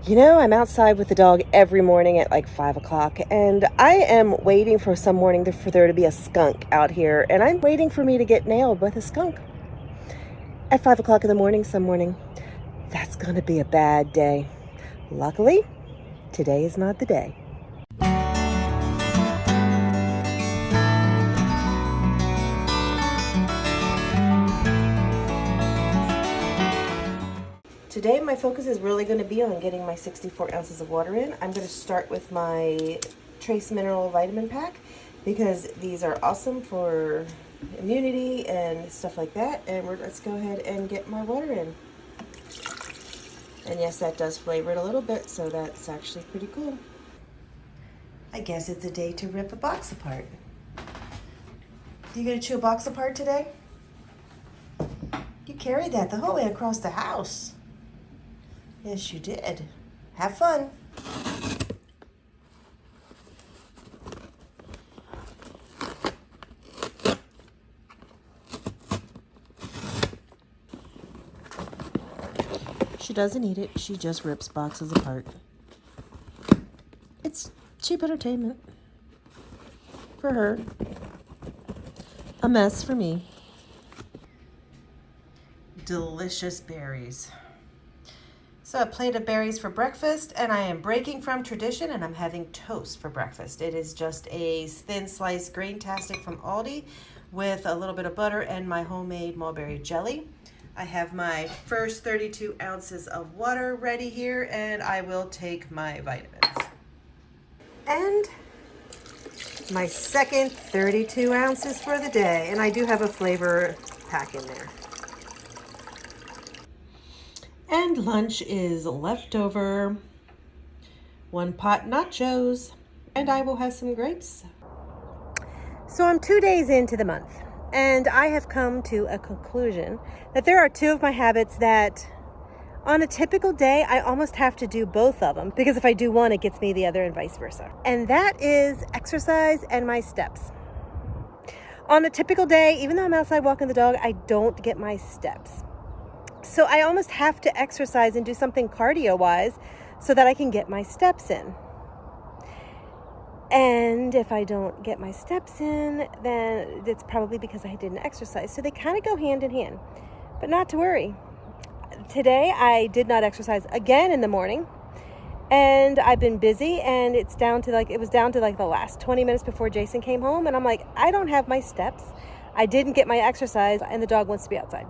You know, I'm outside with the dog every morning at like 5 o'clock, and I am waiting for some morning for there to be a skunk out here, and I'm waiting for me to get nailed with a skunk at 5 o'clock in the morning some morning. That's going to be a bad day. Luckily, today is not the day. Today, my focus is really going to be on getting my 64 ounces of water in. I'm going to start with my Trace Mineral Vitamin Pack because these are awesome for immunity and stuff like that. And let's go ahead and get my water in. And yes, that does flavor it a little bit, so that's actually pretty cool. I guess it's a day to rip a box apart. You gonna chew a box apart today? You carried that the whole way across the house. Yes, you did. Have fun. She doesn't eat it. She just rips boxes apart. It's cheap entertainment for her. A mess for me. Delicious berries. So a plate of berries for breakfast, and I am breaking from tradition and I'm having toast for breakfast. It is just a thin sliced Grain-tastic from Aldi with a little bit of butter and my homemade mulberry jelly. I have my first 32 ounces of water ready here, and I will take my vitamins. And my second 32 ounces for the day, and I do have a flavor pack in there. And lunch is leftover 1 pot nachos, and I will have some grapes. So I'm 2 days into the month, and I have come to a conclusion that there are 2 of my habits that on a typical day, I almost have to do both of them, because if I do one, it gets me the other and vice versa. And that is exercise and my steps. On a typical day, even though I'm outside walking the dog, I don't get my steps. So I almost have to exercise and do something cardio-wise so that I can get my steps in. And if I don't get my steps in, then it's probably because I didn't exercise. So they kind of go hand in hand. But not to worry. Today I did not exercise again in the morning. And I've been busy, and it was down to the last 20 minutes before Jason came home, and I'm like, I don't have my steps. I didn't get my exercise, and the dog wants to be outside.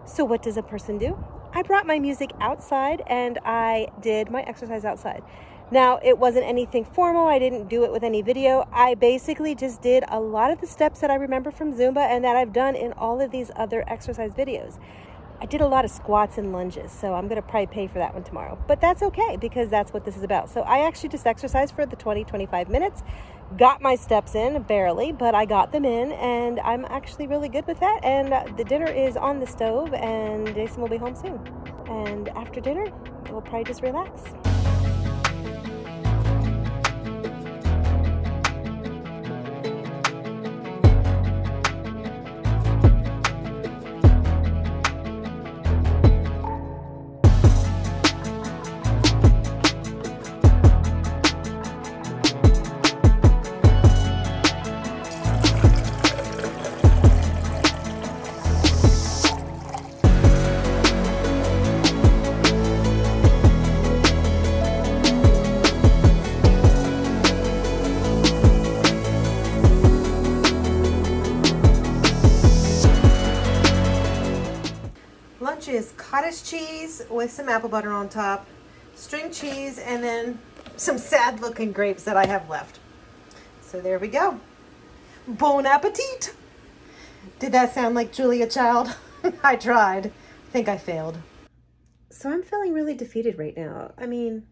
So what does a person do? I brought my music outside and I did my exercise outside. Now, it wasn't anything formal. I didn't do it with any video. I basically just did a lot of the steps that I remember from Zumba and that I've done in all of these other exercise videos. I did a lot of squats and lunges, so I'm going to probably pay for that one tomorrow. But that's okay, because that's what this is about. So I actually just exercised for the 20-25 minutes. Got my steps in, barely, but I got them in, and I'm actually really good with that. And the dinner is on the stove, and Jason will be home soon. And after dinner, we'll probably just relax. Lunch is cottage cheese with some apple butter on top, string cheese, and then some sad looking grapes that I have left. So there we go. Bon appetit! Did that sound like Julia Child? I tried. I think I failed. So I'm feeling really defeated right now. I mean,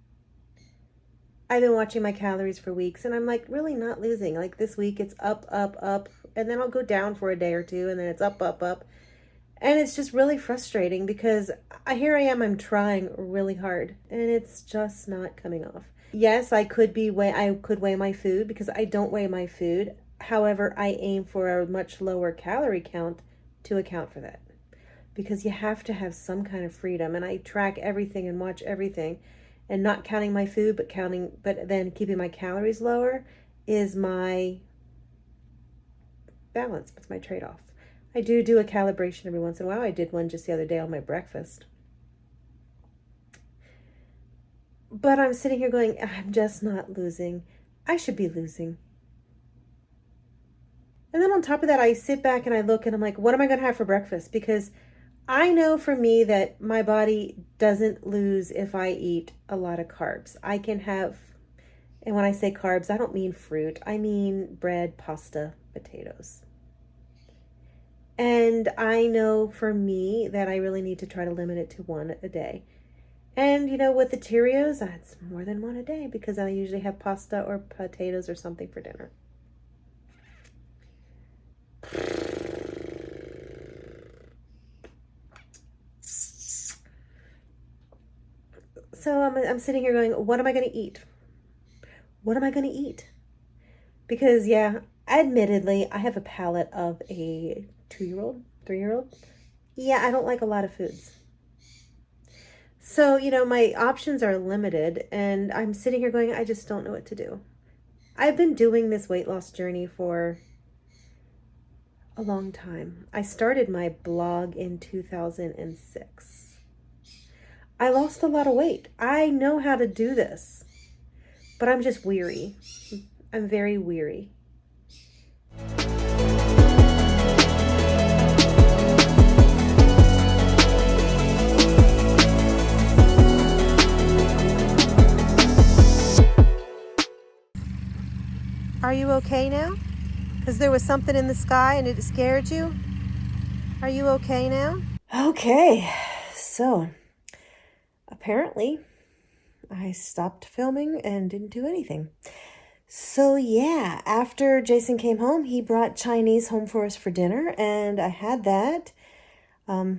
I've been watching my calories for weeks, and I'm like really not losing. Like this week it's up, up, up, and then I'll go down for a day or two, and then it's up, up, up. And it's just really frustrating because here I am, I'm trying really hard and it's just not coming off. Yes, I could weigh my food because I don't weigh my food. However, I aim for a much lower calorie count to account for that. because you have to have some kind of freedom. And I track everything and watch everything, and not counting my food, but then keeping my calories lower is my balance. It's my trade-off. I do a calibration every once in a while. I did one just the other day on my breakfast. But I'm sitting here going, I'm just not losing. I should be losing. And then on top of that, I sit back and I look and I'm like, what am I going to have for breakfast? Because I know for me that my body doesn't lose if I eat a lot of carbs. I can have, and when I say carbs, I don't mean fruit. I mean bread, pasta, potatoes. And I know for me that I really need to try to limit it to one a day. And, with the Cheerios, it's more than one a day because I usually have pasta or potatoes or something for dinner. So I'm sitting here going, what am I going to eat? What am I going to eat? Because, yeah, admittedly, I have a palate of a 2-year-old, 3-year-old. Yeah, I don't like a lot of foods. So, my options are limited, and I'm sitting here going, I just don't know what to do. I've been doing this weight loss journey for a long time. I started my blog in 2006. I lost a lot of weight. I know how to do this, but I'm just weary. I'm very weary. Are you okay now? Because there was something in the sky and it scared you? Are you okay now? Okay, so apparently I stopped filming and didn't do anything. So yeah, after Jason came home, he brought Chinese home for us for dinner, and I had that.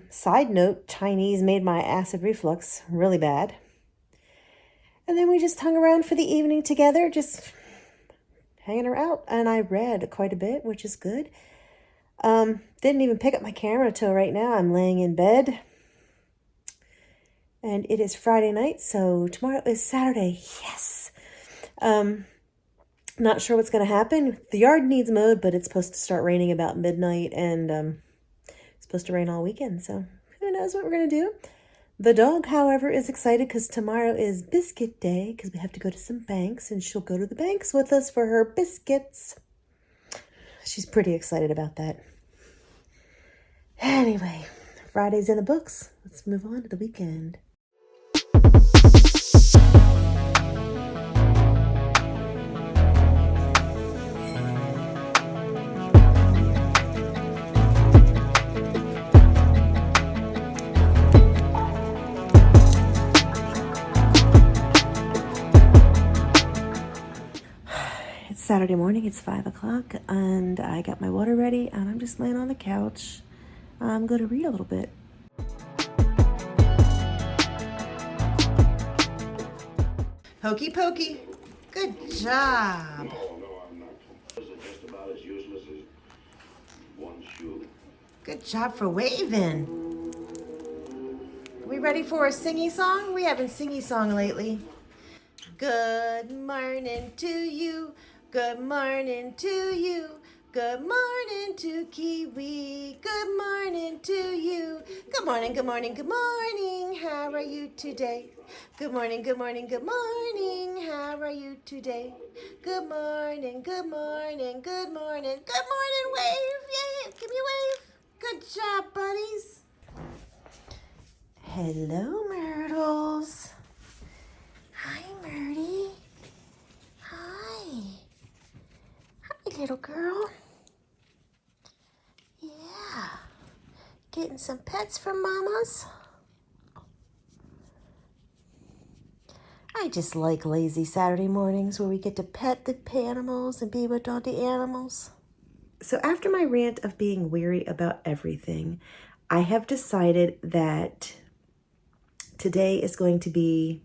Side note, Chinese made my acid reflux really bad. And then we just hung around for the evening together, just hanging out, and I read quite a bit, which is good. Didn't even pick up my camera till right now. I'm laying in bed. And it is Friday night, so tomorrow is Saturday. Yes! Not sure what's going to happen. The yard needs mowed, but it's supposed to start raining about midnight, and it's supposed to rain all weekend, so who knows what we're going to do. The dog, however, is excited because tomorrow is biscuit day because we have to go to some banks, and she'll go to the banks with us for her biscuits. She's pretty excited about that. Anyway, Friday's in the books. Let's move on to the weekend. Saturday morning, it's 5 o'clock, and I got my water ready, and I'm just laying on the couch. I'm going to read a little bit. Hokey pokey. Good job. No, I'm not. This is just about as useless as one shoe. Good job for waving. Are we ready for a singy song? We haven't singy song lately. Good morning to you. Good morning to you. Good morning to Kiwi. Good morning to you. Good morning, good morning, good morning. How are you today? Good morning, good morning, good morning. How are you today? Good morning, good morning, good morning. Good morning, wave. Yeah, give me a wave. Good job, buddies. Hello, Myrtles. Hi, Myrtie. Hi. Hi, little girl. Yeah. Getting some pets from mamas. I just like lazy Saturday mornings where we get to pet the animals and be with all the animals. So after my rant of being weary about everything, I have decided that today is going to be,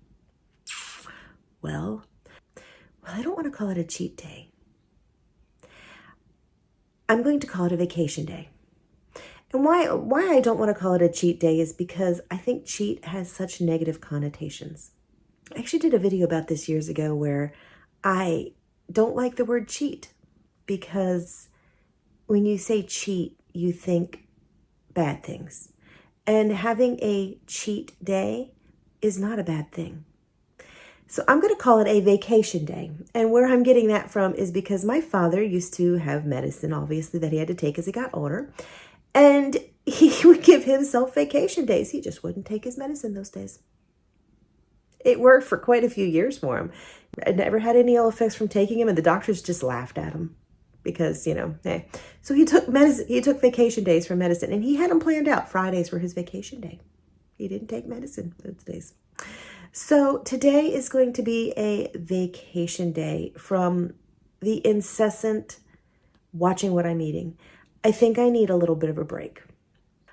well, I don't want to call it a cheat day. I'm going to call it a vacation day. And why I don't want to call it a cheat day is because I think cheat has such negative connotations. I actually did a video about this years ago where I don't like the word cheat because when you say cheat, you think bad things. And having a cheat day is not a bad thing. So I'm going to call it a vacation day. And where I'm getting that from is because my father used to have medicine, obviously, that he had to take as he got older. And he would give himself vacation days. He just wouldn't take his medicine those days. It worked for quite a few years for him. I never had any ill effects from taking him, and the doctors just laughed at him because, hey. So he took medicine. He took vacation days for medicine, and he had them planned out. Fridays were his vacation day. He didn't take medicine those days. So today is going to be a vacation day from the incessant watching what I'm eating. I think I need a little bit of a break.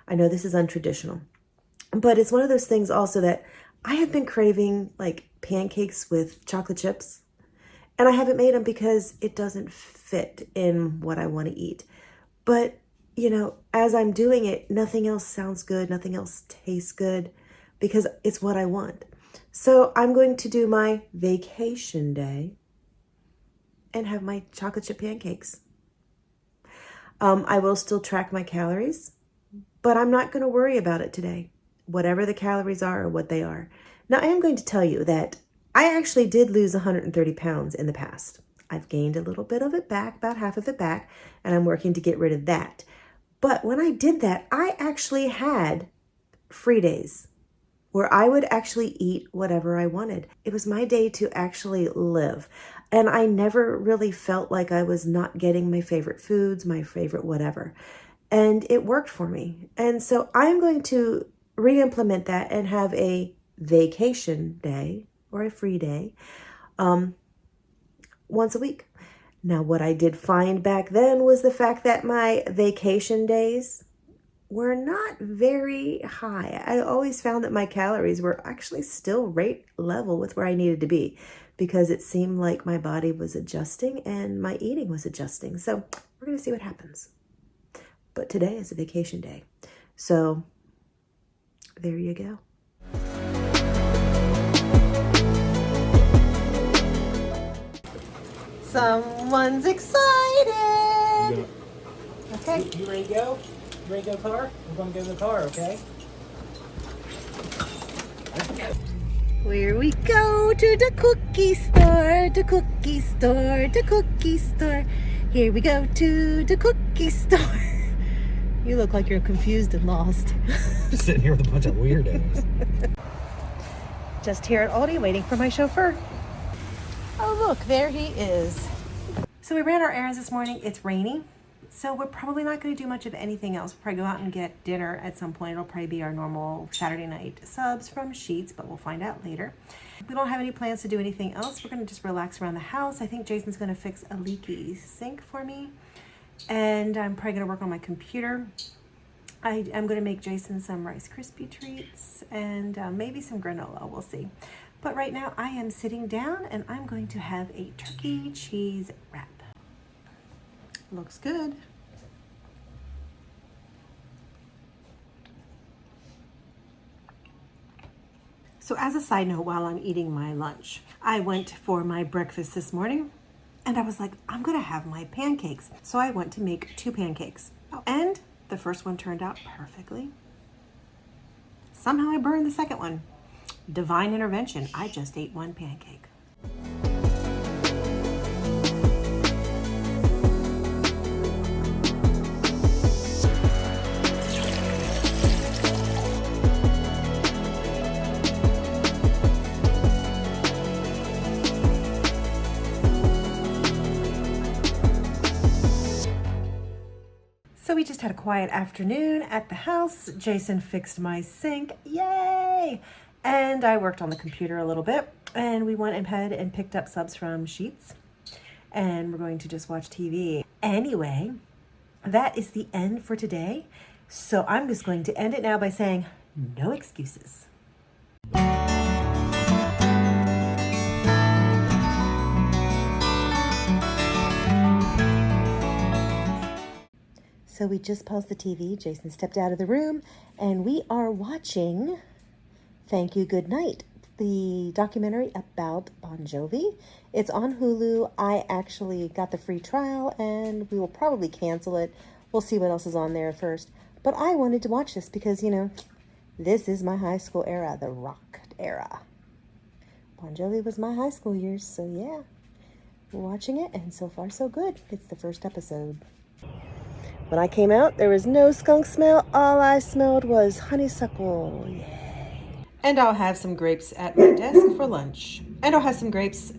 I know this is untraditional, but it's one of those things also that I have been craving, like pancakes with chocolate chips, and I haven't made them because it doesn't fit in what I want to eat. But, as I'm doing it, nothing else sounds good, nothing else tastes good because it's what I want. So I'm going to do my vacation day and have my chocolate chip pancakes. I will still track my calories, but I'm not going to worry about it today, whatever the calories are or what they are. Now, I am going to tell you that I actually did lose 130 pounds in the past. I've gained a little bit of it back, about half of it back, and I'm working to get rid of that. But when I did that, I actually had free days where I would actually eat whatever I wanted. It was my day to actually live. And I never really felt like I was not getting my favorite foods, my favorite whatever. And it worked for me. And so I'm going to re-implement that and have a vacation day or a free day once a week. Now, what I did find back then was the fact that my vacation days were not very high. I always found that my calories were actually still right level with where I needed to be because it seemed like my body was adjusting and my eating was adjusting. So we're going to see what happens. But today is a vacation day. So there you go. Someone's excited. Okay. You ready to go? You ready to go car? We're going to go in the car, okay? Here we go to the cookie store, the cookie store, the cookie store. Here we go to the cookie store. You look like you're confused and lost. Just sitting here with a bunch of weirdos. Just here at Aldi waiting for my chauffeur. Oh, look, there he is. So we ran our errands this morning. It's rainy, so we're probably not going to do much of anything else. We'll probably go out and get dinner at some point. It'll probably be our normal Saturday night subs from Sheets, but we'll find out later. We don't have any plans to do anything else. We're going to just relax around the house. I think Jason's going to fix a leaky sink for me, and I'm probably going to work on my computer. I'm going to make Jason some Rice Krispie treats and maybe some granola. We'll see. But right now I am sitting down and I'm going to have a turkey cheese wrap. Looks good. So as a side note, while I'm eating my lunch, I went for my breakfast this morning and I was like, I'm going to have my pancakes. So I went to make 2 pancakes. And the first one turned out perfectly. Somehow I burned the second one. Divine intervention. I just ate 1 pancake. So we just had a quiet afternoon at the house. Jason fixed my sink. Yay! And I worked on the computer a little bit. And we went ahead and picked up subs from Sheets. And we're going to just watch TV. Anyway, that is the end for today. So I'm just going to end it now by saying no excuses. So So we just paused the TV. Jason stepped out of the room, and we are watching Thank You, Good Night, the documentary about Bon Jovi. It's on Hulu. I actually got the free trial, and we will probably cancel it. We'll see what else is on there first. But I wanted to watch this because, you know, this is my high school era, the rock era. Bon Jovi was my high school years, so yeah. We're watching it, and so far so good. It's the first episode. When I came out, there was no skunk smell. All I smelled was honeysuckle. Yay. And I'll have some grapes at my desk for lunch. And I'll have some grapes